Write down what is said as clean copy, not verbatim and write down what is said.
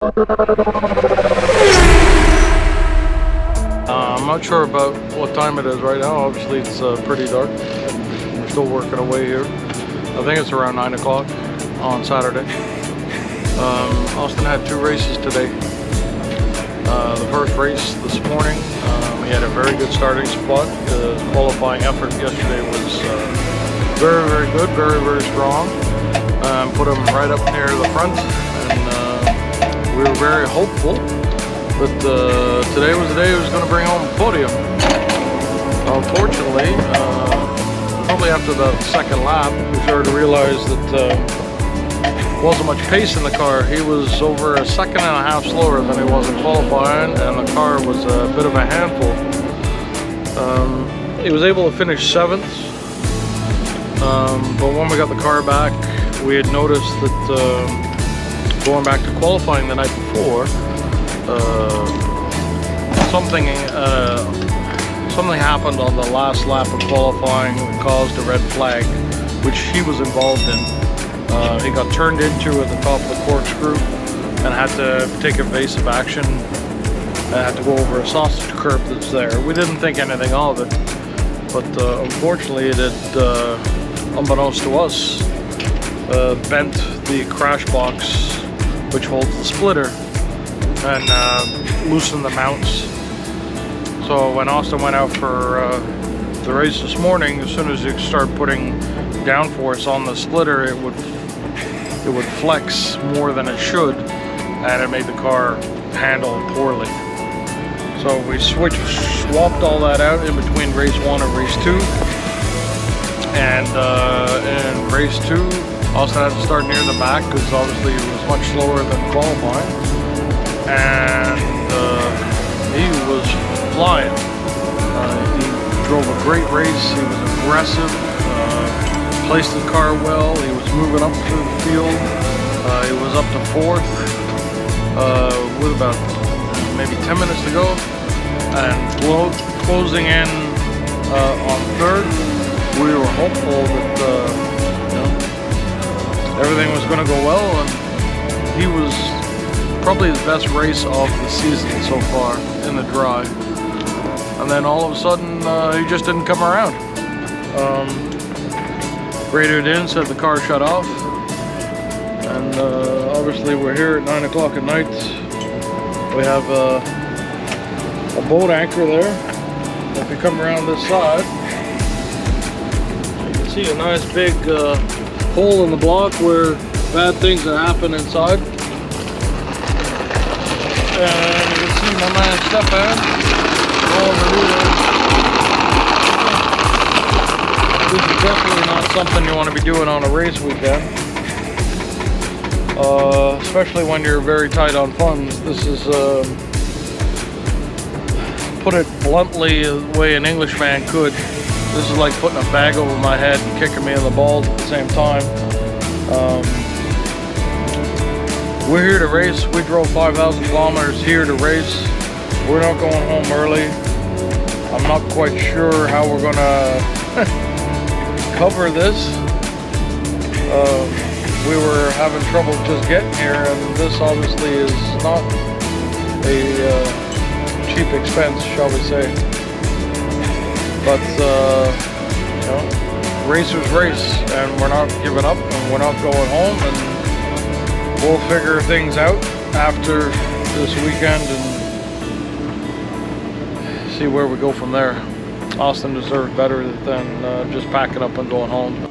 I'm not sure about what time it is right now. Obviously it's pretty dark. We're still working away here. I think it's around 9 o'clock on Saturday. Austin had 2 races today. The first race this morning, he had a very good starting spot. The qualifying effort yesterday was very, very good, very, very strong. Put him right up near the front, and we were very hopeful that today was the day he was going to bring home a podium. Unfortunately, probably after the second lap, we started to realize that wasn't much pace in the car. He was over a second and a half slower than he was in qualifying, and the car was a bit of a handful. He was able to finish 7th, but when we got the car back, we had noticed that going back to qualifying the night before, something happened on the last lap of qualifying that caused a red flag, which he was involved in. He got turned into at the top of the corkscrew and had to take evasive action and had to go over a sausage curb that's there. We didn't think anything of it, but unfortunately it had, unbeknownst to us, bent the crash box which holds the splitter and loosened the mounts. So when Austin went out for the race this morning, as soon as you start putting downforce on the splitter, it would flex more than it should, and it made the car handle poorly. So we swapped all that out in between race 1 and race 2. And in race 2, Austin had to start near the back because obviously he was much slower than qualifying. And he was flying. He drove a great race. He was aggressive. Placed his car well. He was moving up through the field. He was up to 4th with about maybe 10 minutes to go, and closing in on 3rd. We were hopeful that everything was going to go well, and he was probably his best race of the season so far in the dry. And then all of a sudden, he just didn't come around. Radioed in, said the car shut off, and obviously we're here at 9 o'clock at night. We have a boat anchor there. If you come around this side, you can see a nice big hole in the block where bad things that happen inside. And you can see my man Stefan all over here. This is definitely not something you want to be doing on a race weekend, especially when you're very tight on funds. This is, put it bluntly, the way an Englishman could, this is like putting a bag over my head and kicking me in the balls at the same time. We're here to race. We drove 5,000 kilometers here to race. We're not going home early. I'm not quite sure how we're gonna cover this. We were having trouble just getting here, and this obviously is not a cheap expense, shall we say. But racers race, and we're not giving up, and we're not going home, and we'll figure things out after this weekend and see where we go from there. Austin deserved better than just packing up and going home.